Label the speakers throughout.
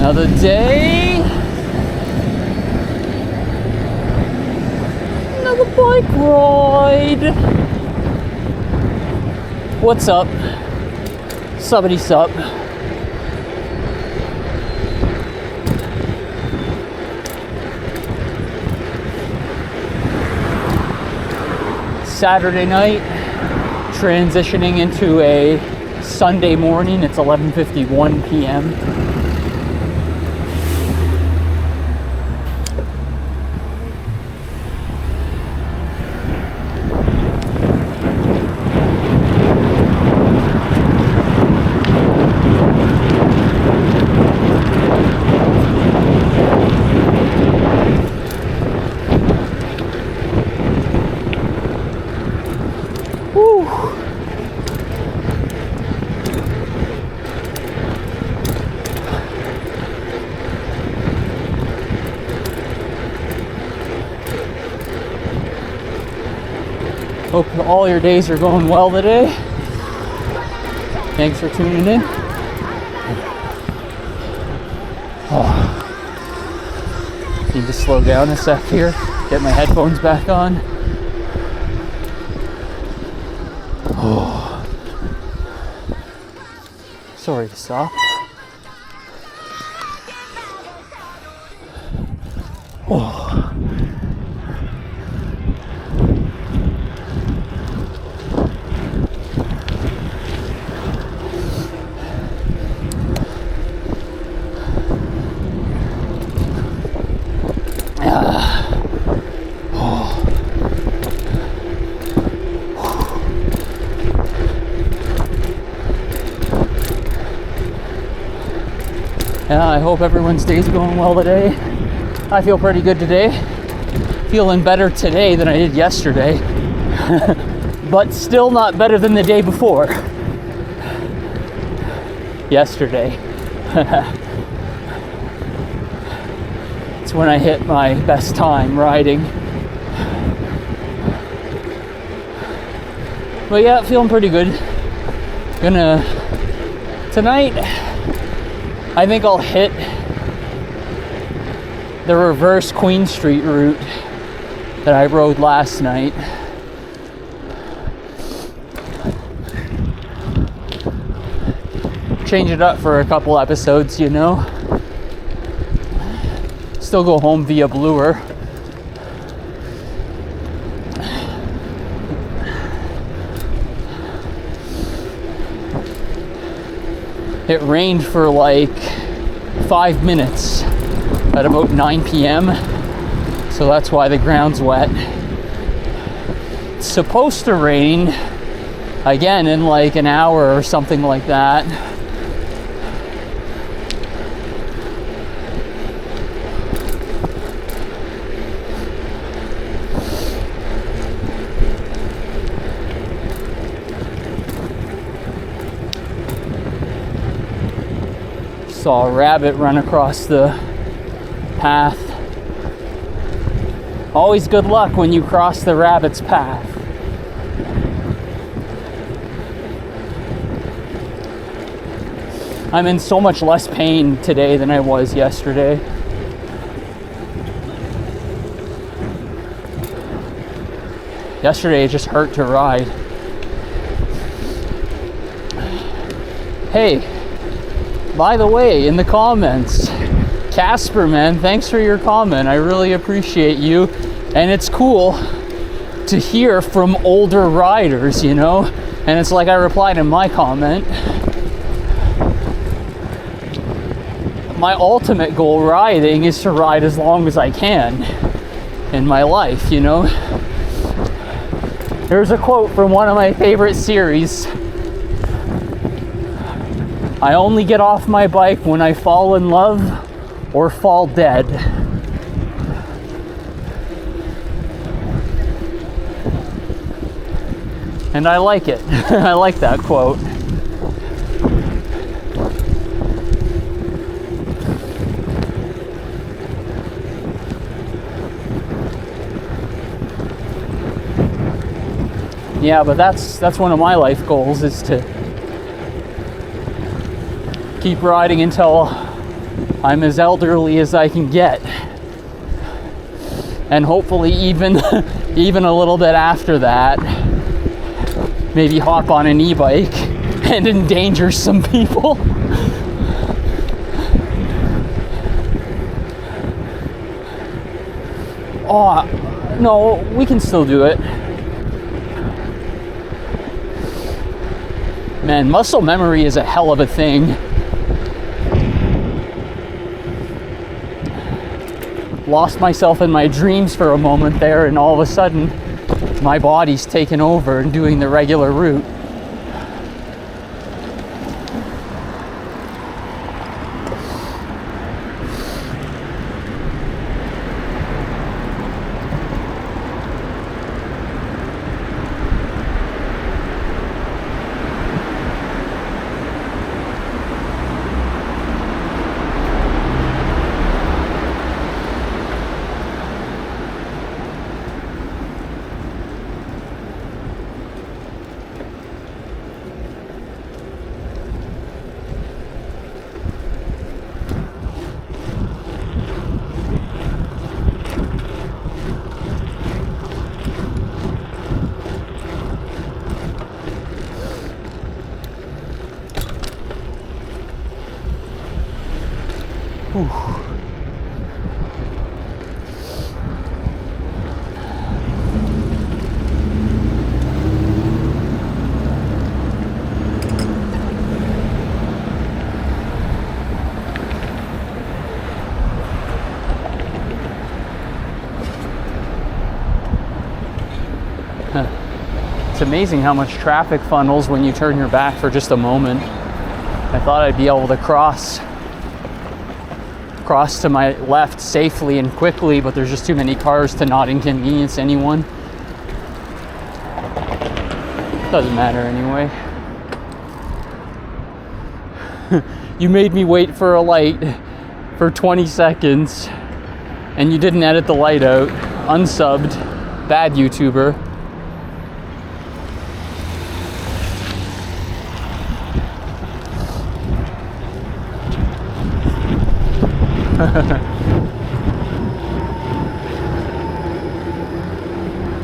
Speaker 1: Another day. Another bike ride. What's up? Subbity sup. Saturday night, transitioning into a Sunday morning. It's 11:51 p.m. Hope all your days are going well today. Thanks for tuning in. Need to slow down a sec here. Get my headphones back on. Sorry to stop. Yeah, I hope everyone's day's going well today. I feel pretty good today. Feeling better today than I did yesterday. But still not better than the day before. Yesterday. It's when I hit my best time riding. But yeah, feeling pretty good. Tonight, I think I'll hit the reverse Queen Street route that I rode last night. Change it up for a couple episodes, you know. Still go home via Bloor. It rained for like 5 minutes at about 9 p.m. So that's why the ground's wet. It's supposed to rain again in like an hour or something like that. Saw a rabbit run across the path. Always good luck when you cross the rabbit's path. I'm in so much less pain today than I was yesterday. Yesterday it just hurt to ride. Hey, by the way, in the comments, Casper, man, thanks for your comment. I really appreciate you. And it's cool to hear from older riders, you know? And it's like I replied in my comment. My ultimate goal riding is to ride as long as I can in my life, you know? There's a quote from one of my favorite series. I only get off my bike when I fall in love or fall dead. And I like it. I like that quote. Yeah, but that's one of my life goals, is to keep riding until I'm as elderly as I can get. And hopefully even a little bit after that, maybe hop on an e-bike and endanger some people. Oh, no, we can still do it. Man, muscle memory is a hell of a thing. Lost myself in my dreams for a moment there, and all of a sudden, my body's taken over and doing the regular route. Whew. It's amazing how much traffic funnels when you turn your back for just a moment. I thought I'd be able to cross to my left safely and quickly, but there's just too many cars to not inconvenience anyone. Doesn't matter anyway. You made me wait for a light for 20 seconds and you didn't edit the light out. Unsubbed. Bad YouTuber.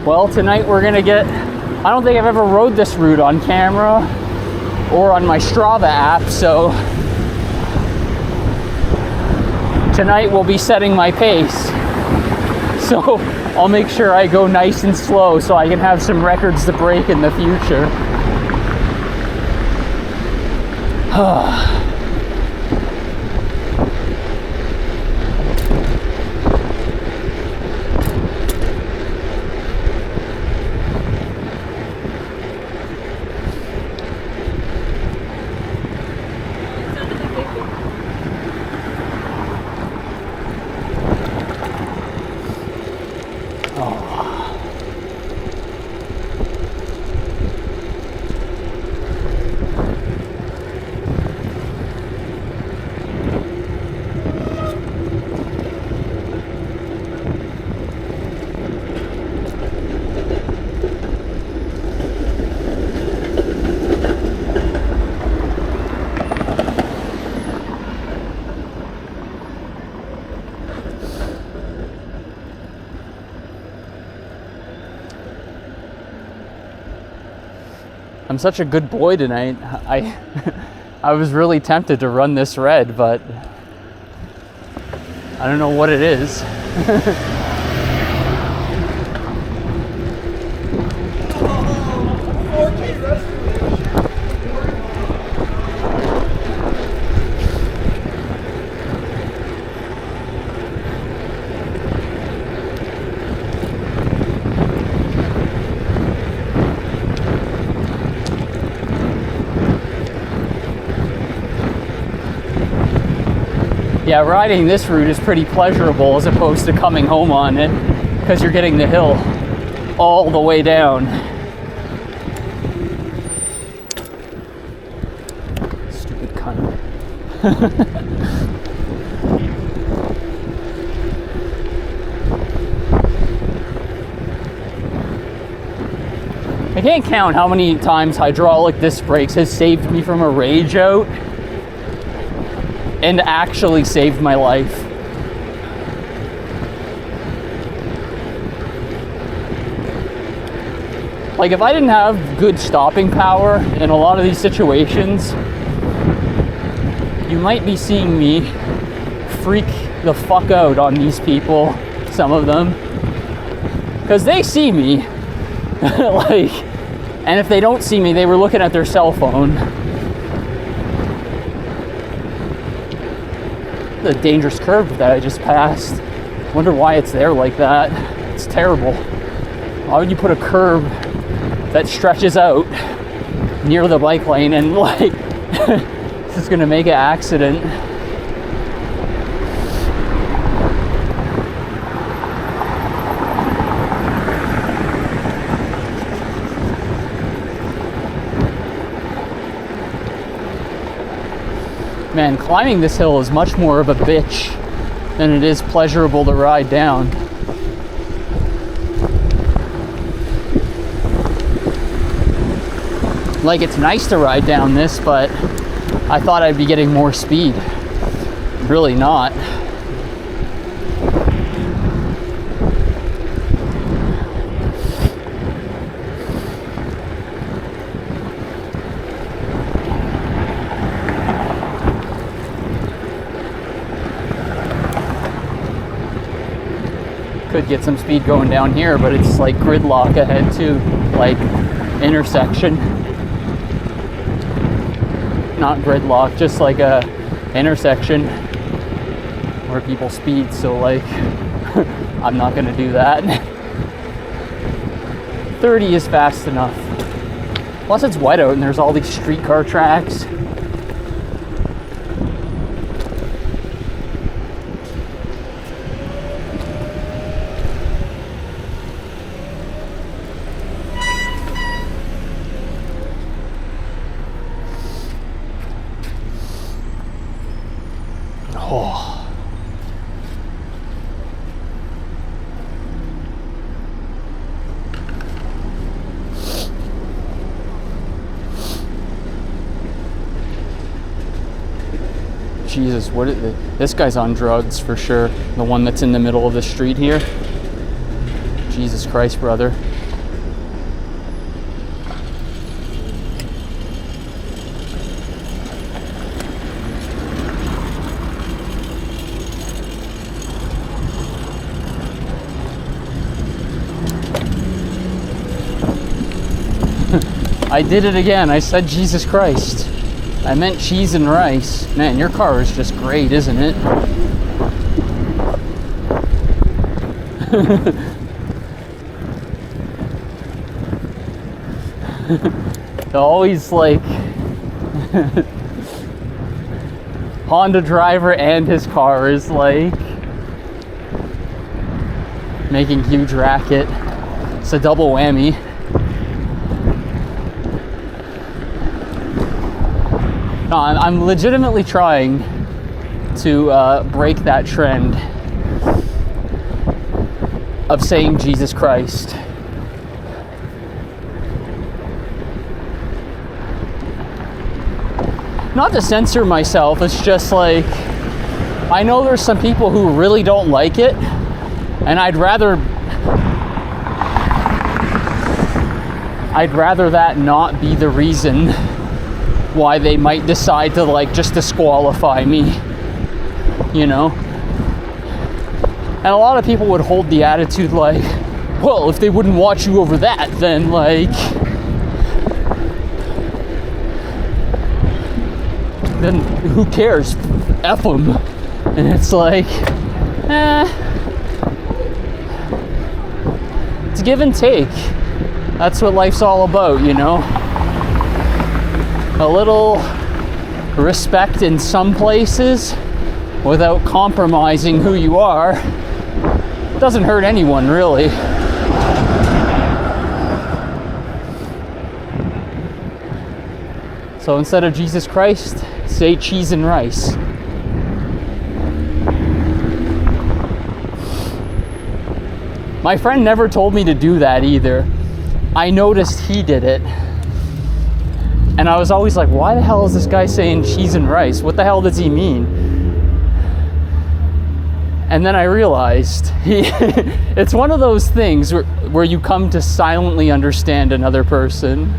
Speaker 1: Well, tonight we're gonna get, I don't think I've ever rode this route on camera or on my Strava app, so tonight we'll be setting my pace. So I'll make sure I go nice and slow so I can have some records to break in the future. I'm such a good boy tonight. I was really tempted to run this red, but I don't know what it is. Yeah, riding this route is pretty pleasurable as opposed to coming home on it, because you're getting the hill all the way down. Stupid cunt. I can't count how many times hydraulic disc brakes has saved me from a rage out. and actually saved my life. Like, if I didn't have good stopping power in a lot of these situations, you might be seeing me freak the fuck out on these people, some of them, because they see me. Like, and if they don't see me, they were looking at their cell phone. The dangerous curve that I just passed. Wonder why it's there like that. It's terrible. Why would you put a curb that stretches out near the bike lane and like this is gonna make an accident? Man, climbing this hill is much more of a bitch than it is pleasurable to ride down. Like, it's nice to ride down this, but I thought I'd be getting more speed. Really not. Could get some speed going down here, but it's like gridlock ahead too, like intersection. Not gridlock, just like a intersection where people speed, so like I'm not gonna do that. 30 is fast enough. Plus it's wet out and there's all these streetcar tracks. Oh. Jesus, what is this guy's on drugs for sure. The one that's in the middle of the street here. Jesus Christ, brother. I did it again. I said Jesus Christ. I meant cheese and rice. Man, your car is just great, isn't it? Always like Honda driver and his car is like making huge racket. It's a double whammy. No, I'm legitimately trying to break that trend of saying Jesus Christ. Not to censor myself, it's just like, I know there's some people who really don't like it, and I'd rather that not be the reason why they might decide to like just disqualify me, you know? And a lot of people would hold the attitude like, well, if they wouldn't watch you over that, then like, then who cares? F them. And it's like, it's give and take. That's what life's all about, you know? A little respect in some places without compromising who you are doesn't hurt anyone, really. So instead of Jesus Christ, say cheese and rice. My friend never told me to do that either. I noticed he did it. And I was always like, why the hell is this guy saying cheese and rice? What the hell does he mean? And then I realized it's one of those things where you come to silently understand another person.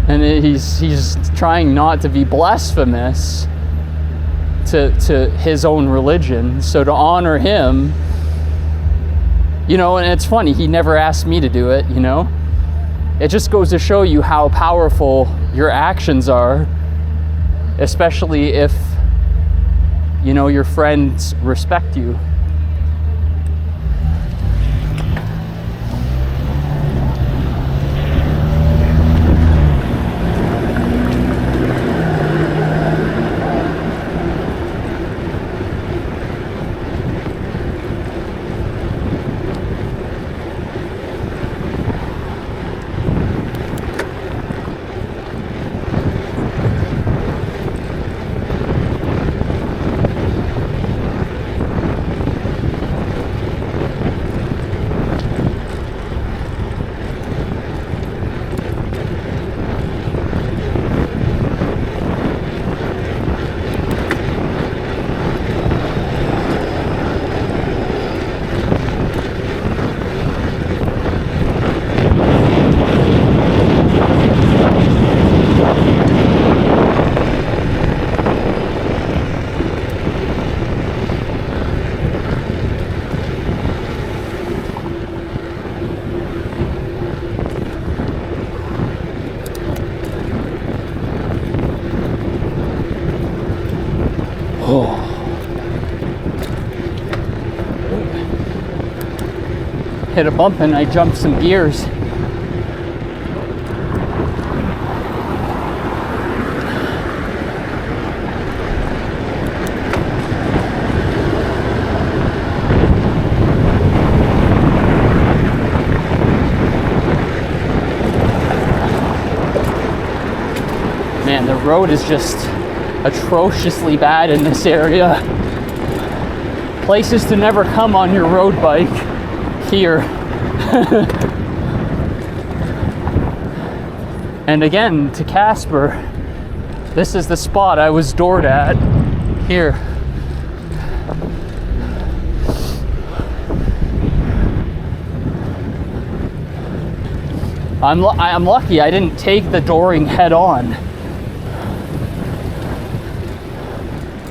Speaker 1: And he's trying not to be blasphemous to his own religion. So to honor him, you know, and it's funny, he never asked me to do it, you know. It just goes to show you how powerful your actions are, especially if, you know, your friends respect you. Oh. Hit a bump and I jumped some gears. Man, the road is just atrociously bad in this area. Places to never come on your road bike here. And again, to Casper, this is the spot I was doored at here. I'm lucky I didn't take the dooring head on.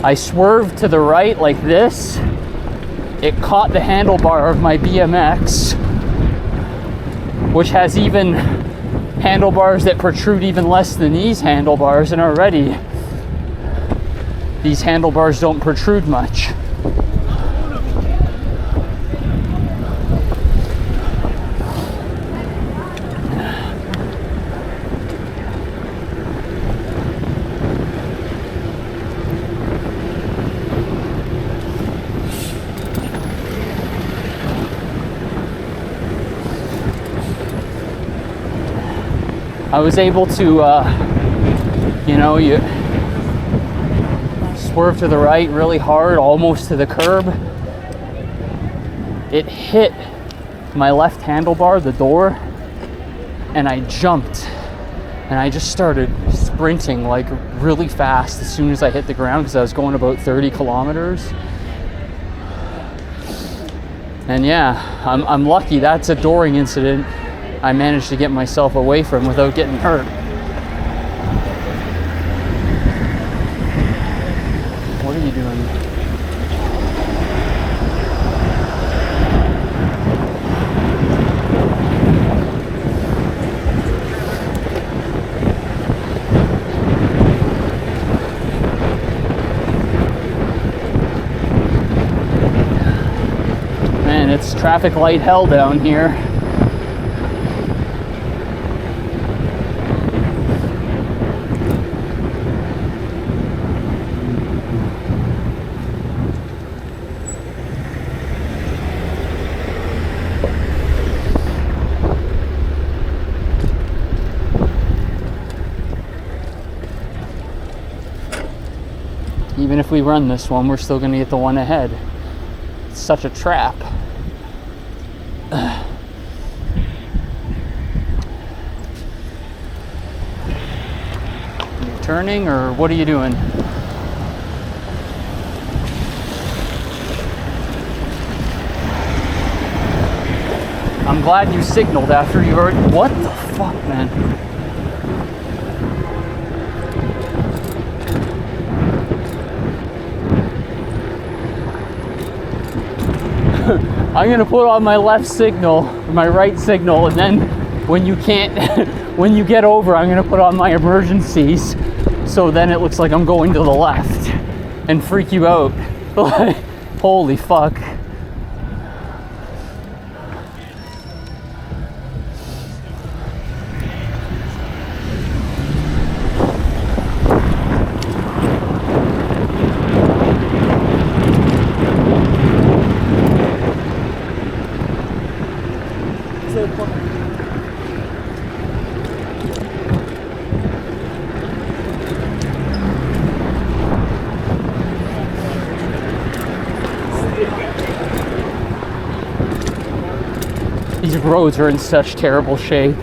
Speaker 1: I swerved to the right like this. It caught the handlebar of my BMX, which has even handlebars that protrude even less than these handlebars, and already these handlebars don't protrude much. I was able to, you swerve to the right really hard, almost to the curb. It hit my left handlebar, the door, and I jumped. And I just started sprinting like really fast as soon as I hit the ground, because I was going about 30 kilometers. And yeah, I'm lucky that's a dooring incident I managed to get myself away from without getting hurt. What are you doing? Man, it's traffic light hell down here. Even if we run this one, we're still going to get the one ahead. It's such a trap. turning, or what are you doing? I'm glad you signaled after you already... What the fuck, man? I'm gonna put on my left signal, my right signal, and then when you can't, when you get over, I'm gonna put on my emergencies, so then it looks like I'm going to the left and freak you out. Holy fuck. These roads are in such terrible shape.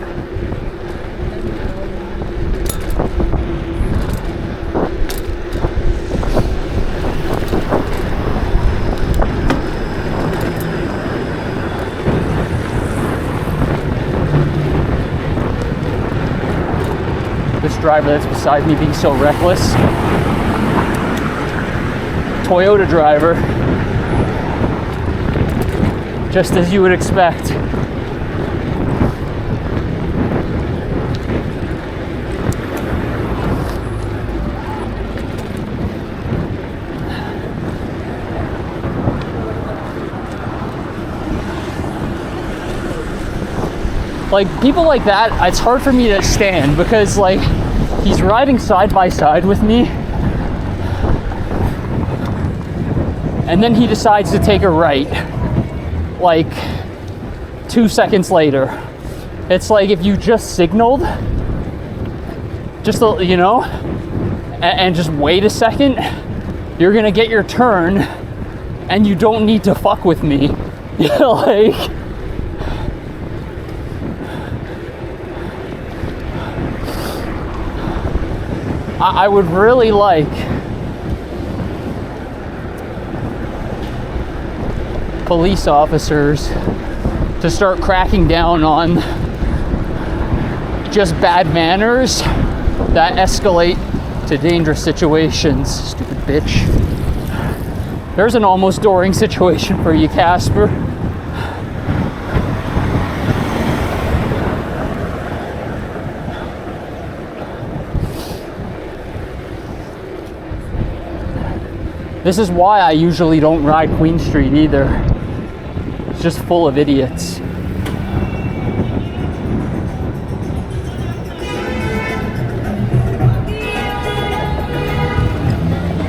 Speaker 1: This driver that's beside me being so reckless. Toyota driver. Just as you would expect. Like, people like that, it's hard for me to stand because, like, he's riding side by side with me, and then he decides to take a right, like, 2 seconds later. It's like if you just signaled, just, you know, and just wait a second, you're gonna get your turn, and you don't need to fuck with me. You know, like... I would really like police officers to start cracking down on just bad manners that escalate to dangerous situations. Stupid bitch. There's an almost dooring situation for you, Casper. This is why I usually don't ride Queen Street either. It's just full of idiots.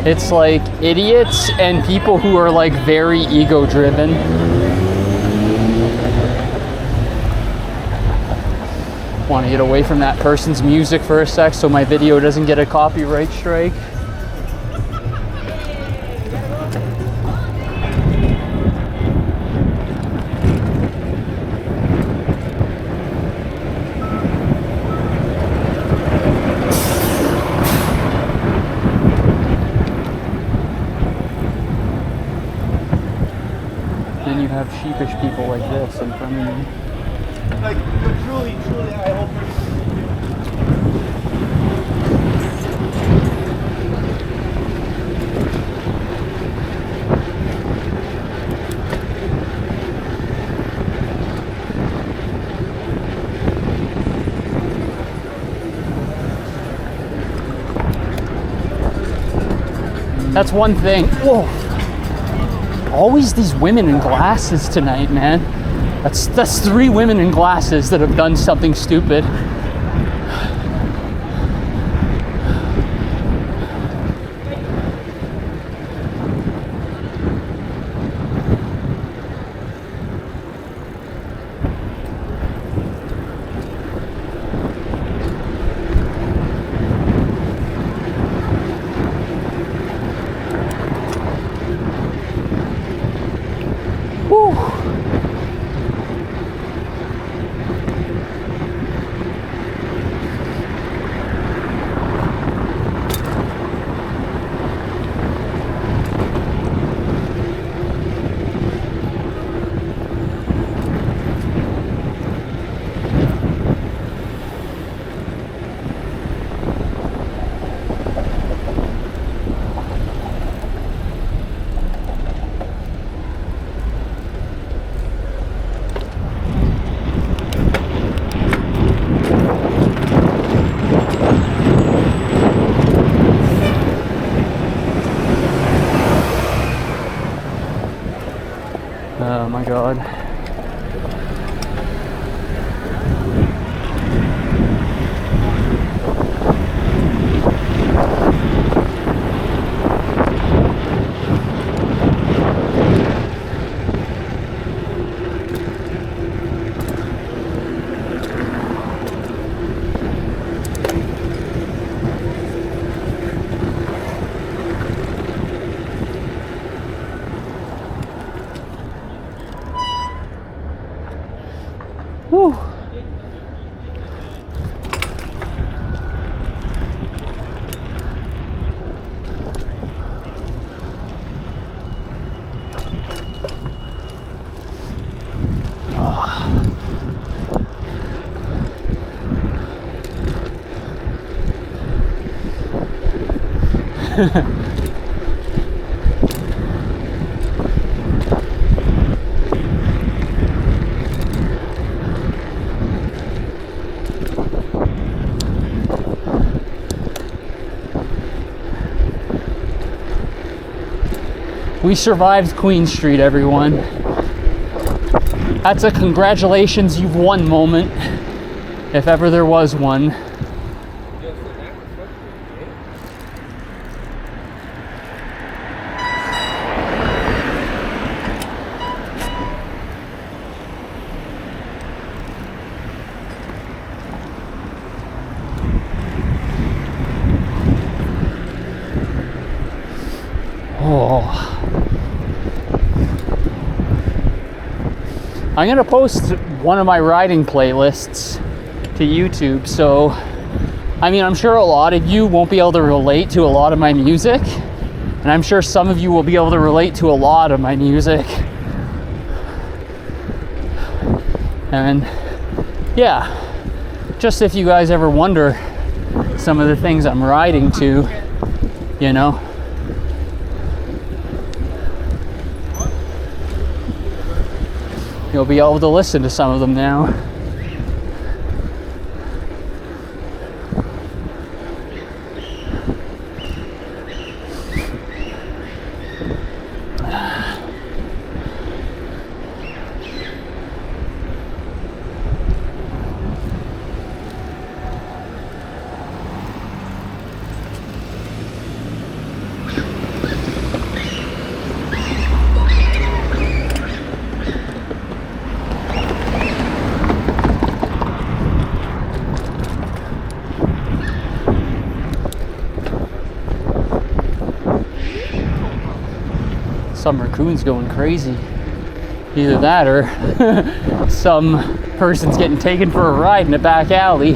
Speaker 1: It's like idiots and people who are like very ego-driven. Want to get away from that person's music for a sec so my video doesn't get a copyright strike. You have sheepish people like this in front of me.
Speaker 2: Like, truly, I hope.
Speaker 1: That's one thing. Whoa. Always these women in glasses tonight, man. That's 3 women in glasses that have done something stupid. my god. Whew. We survived Queen Street, everyone. That's a congratulations, you've won moment, if ever there was one. Oh. I'm gonna post one of my riding playlists to YouTube, so I mean, I'm sure a lot of you won't be able to relate to a lot of my music, and I'm sure some of you will be able to relate to a lot of my music. And yeah, just if you guys ever wonder some of the things I'm riding to, you know. You'll be able to listen to some of them now. Some raccoon's going crazy. Either that or some person's getting taken for a ride in a back alley.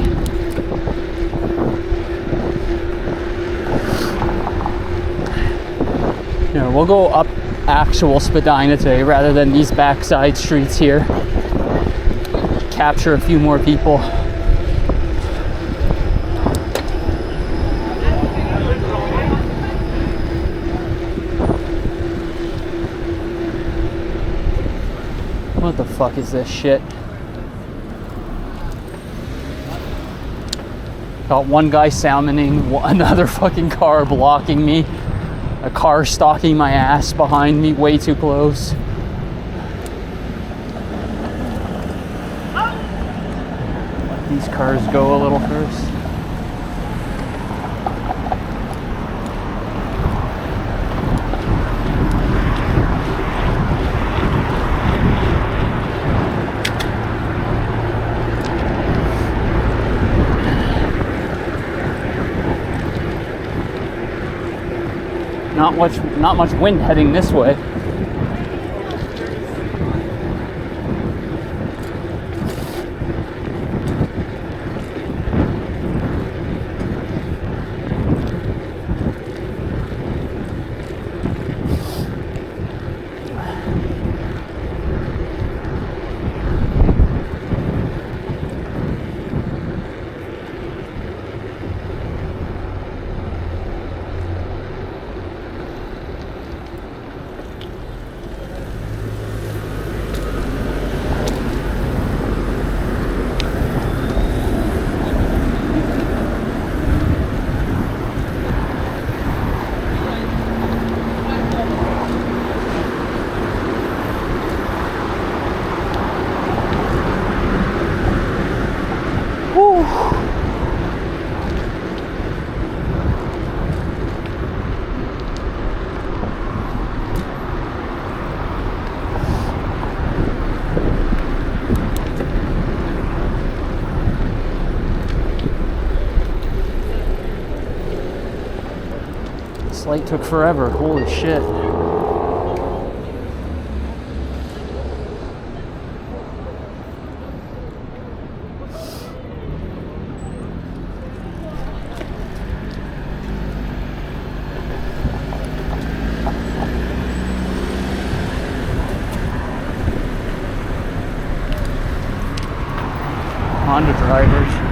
Speaker 1: You know, we'll go up actual Spadina today rather than these backside streets here. Capture a few more people. What the fuck is this shit? Got one guy salmoning, another fucking car blocking me, a car stalking my ass behind me way too close. Let these cars go a little first. Not much wind heading this way. Light took forever. Holy shit. Honda drivers.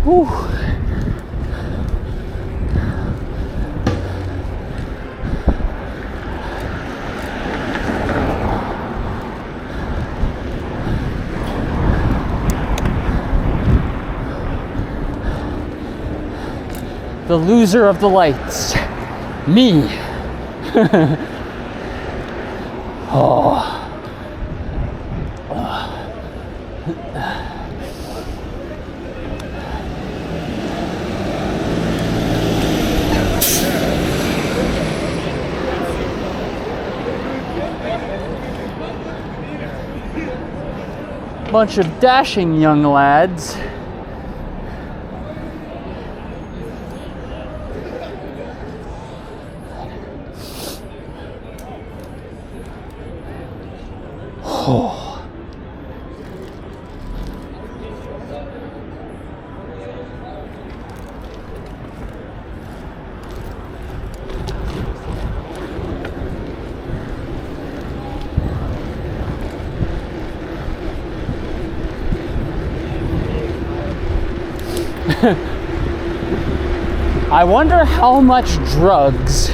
Speaker 1: Whew. The loser of the lights. Me. Oh. Bunch of dashing young lads. Oh. I wonder how much drugs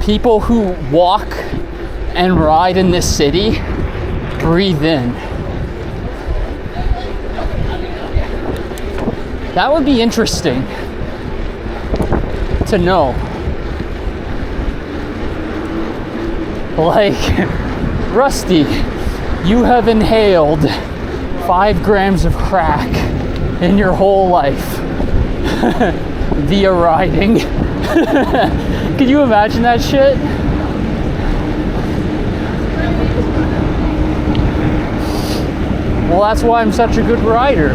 Speaker 1: people who walk and ride in this city breathe in. That would be interesting to know. Like, Rusty, you have inhaled 5 grams of crack in your whole life via riding. Can you imagine that shit? Well, that's why I'm such a good rider.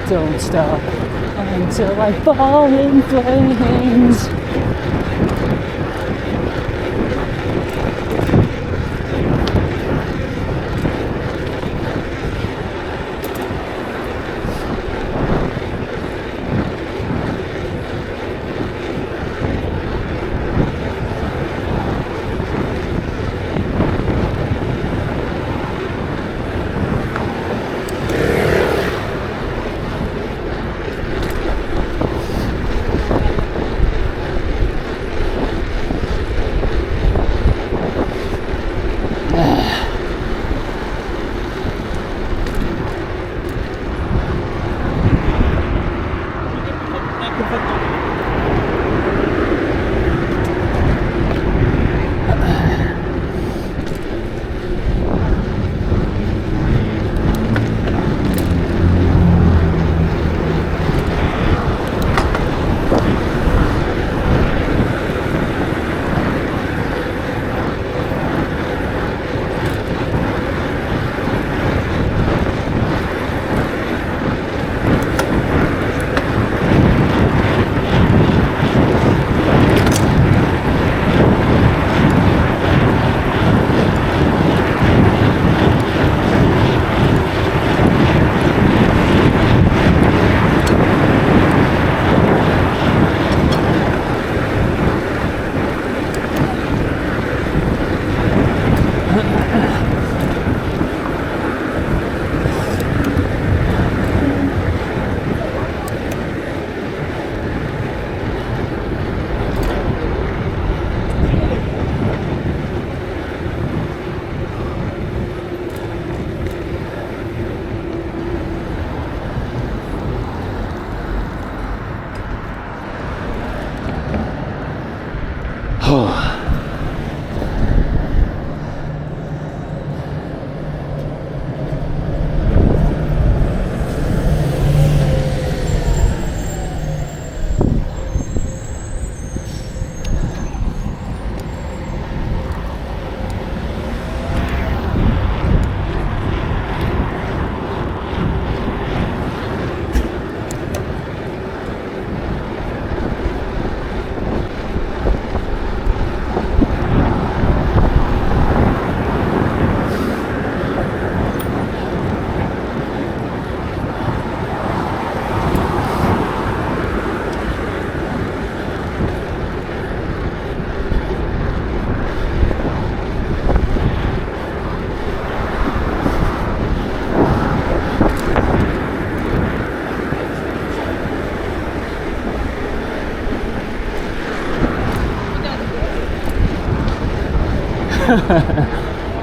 Speaker 1: Don't stop until I fall in flames.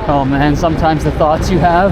Speaker 1: Oh man, sometimes the thoughts you have.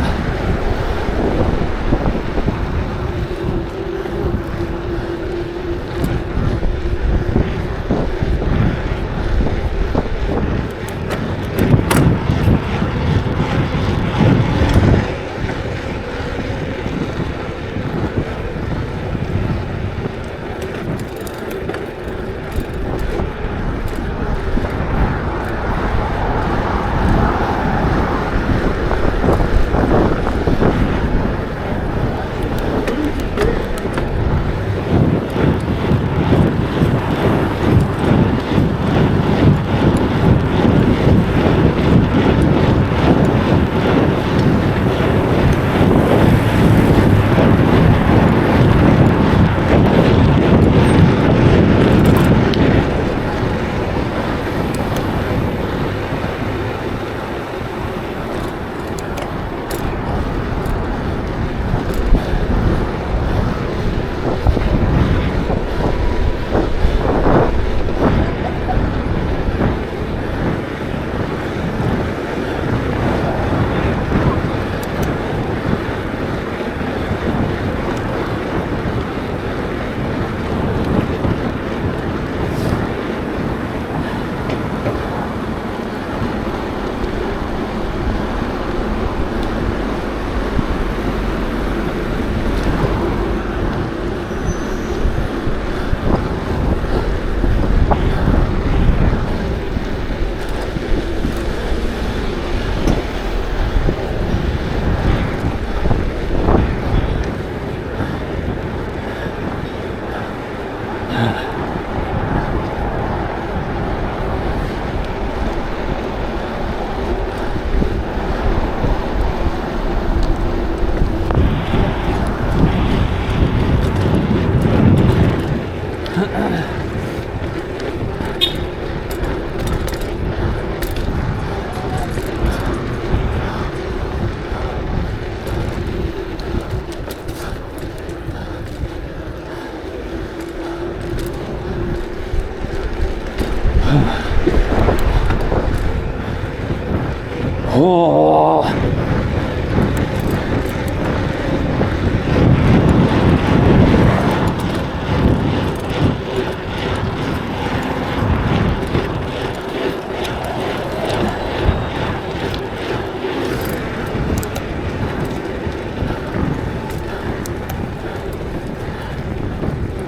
Speaker 1: Oh.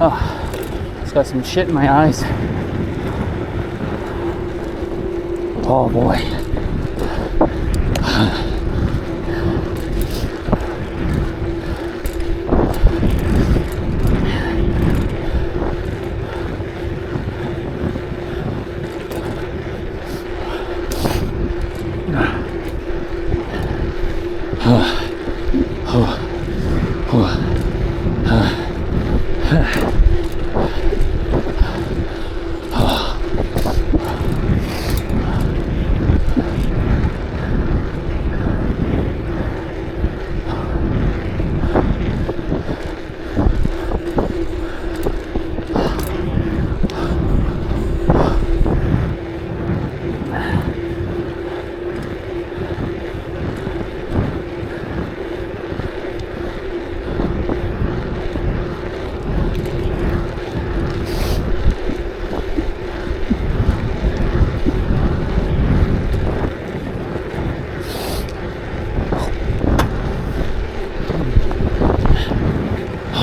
Speaker 1: Oh, it's got some shit in my eyes. Oh boy.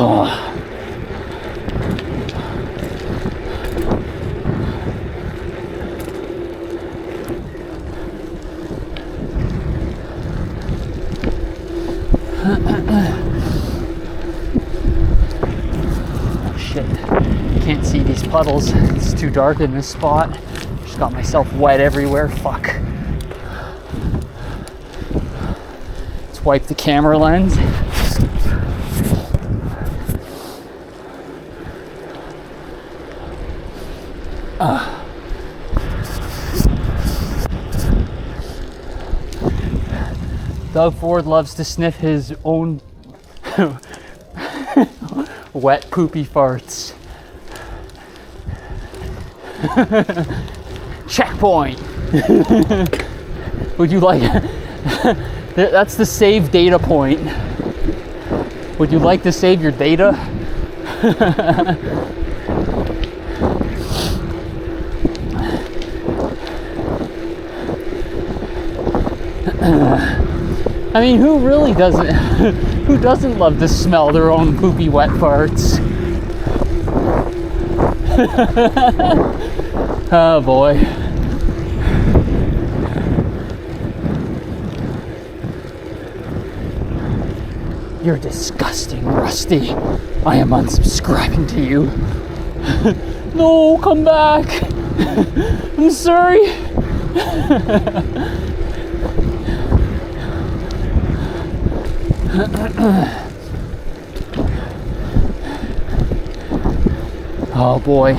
Speaker 1: Oh shit, can't see these puddles. It's too dark in this spot. Just got myself wet everywhere. Fuck. Let's wipe the camera lens. Doug Ford loves to sniff his own wet poopy farts. Checkpoint. Would you like that's the save data point. Would you like to save your data? I mean, who really doesn't, who doesn't love to smell their own poopy wet farts? Oh boy. You're disgusting, Rusty. I am unsubscribing to you. No, come back. I'm sorry. Oh boy.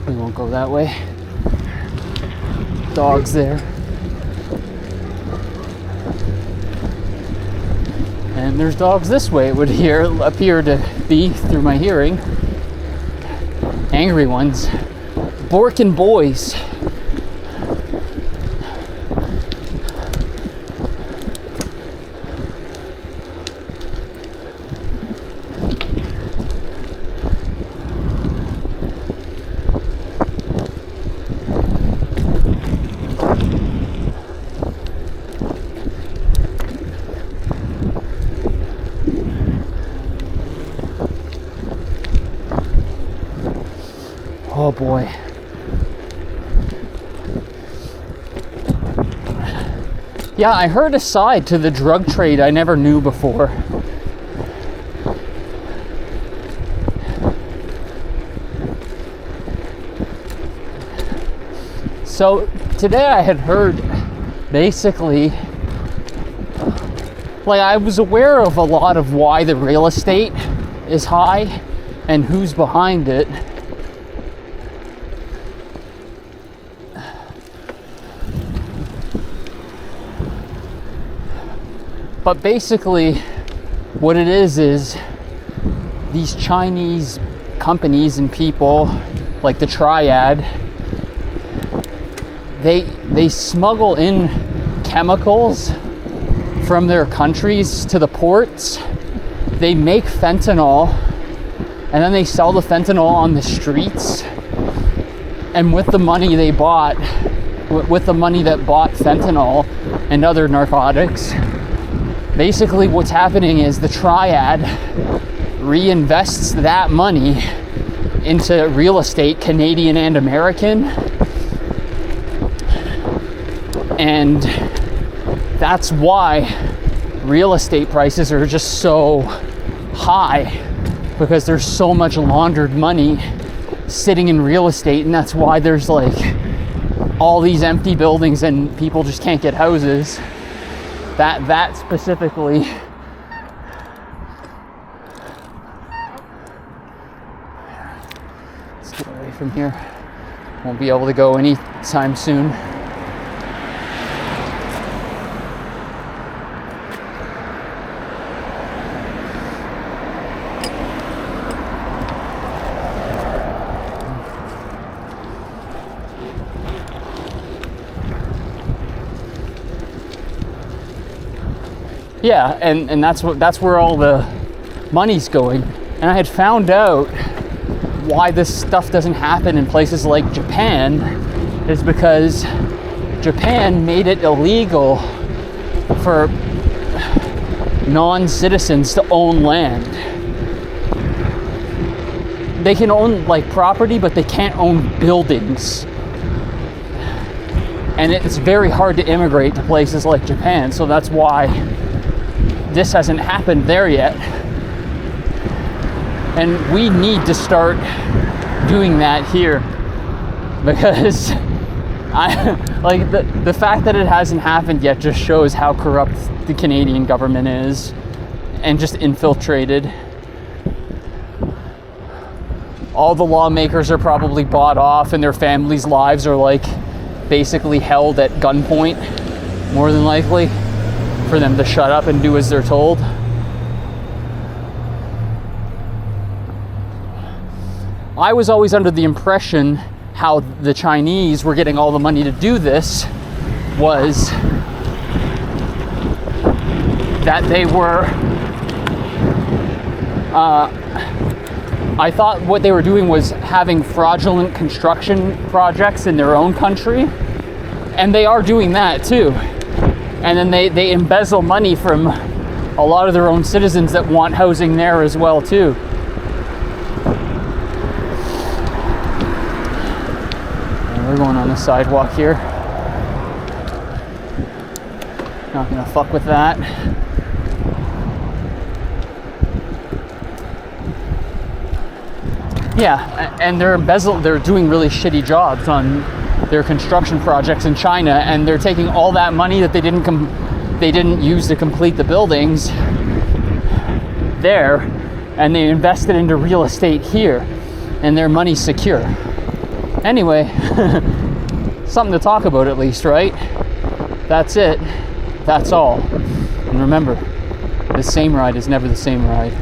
Speaker 1: We won't go that way. Dogs there. And there's dogs this way, it would appear to be through my hearing. Angry ones. Borkin boys. Oh boy. Yeah, I heard a side to the drug trade I never knew before. So today I had heard basically, like, I was aware of a lot of why the real estate is high and who's behind it. But basically what it is these Chinese companies and people like the Triad, they smuggle in chemicals from their countries to the ports. They make fentanyl and then they sell the fentanyl on the streets. And with the money they bought, with the money that bought fentanyl and other narcotics, basically what's happening is the Triad reinvests that money into real estate, Canadian and American. And that's why real estate prices are just so high, because there's so much laundered money sitting in real estate, and that's why there's like all these empty buildings and people just can't get houses. That specifically. Let's get away from here. Won't be able to go anytime soon. Yeah, and that's where all the money's going. And I had found out why this stuff doesn't happen in places like Japan is because Japan made it illegal for non-citizens to own land. They can own like property, but they can't own buildings. And it's very hard to immigrate to places like Japan, so that's why this hasn't happened there yet. And we need to start doing that here, because the fact that it hasn't happened yet just shows how corrupt the Canadian government is and just infiltrated. All the lawmakers are probably bought off and their families' lives are like basically held at gunpoint, more than likely, for them to shut up and do as they're told. I was always under the impression how the Chinese were getting all the money to do this was that they were I thought what they were doing was having fraudulent construction projects in their own country, and they are doing that too. And then they embezzle money from a lot of their own citizens that want housing there as well too. And we're going on the sidewalk here. Not gonna fuck with that. Yeah, and they're doing really shitty jobs on their construction projects in China, and they're taking all that money that they didn't use to complete the buildings there, and they invested into real estate here, and their money's secure. Anyway, something to talk about at least, right? That's it. That's all. And remember, the same ride is never the same ride.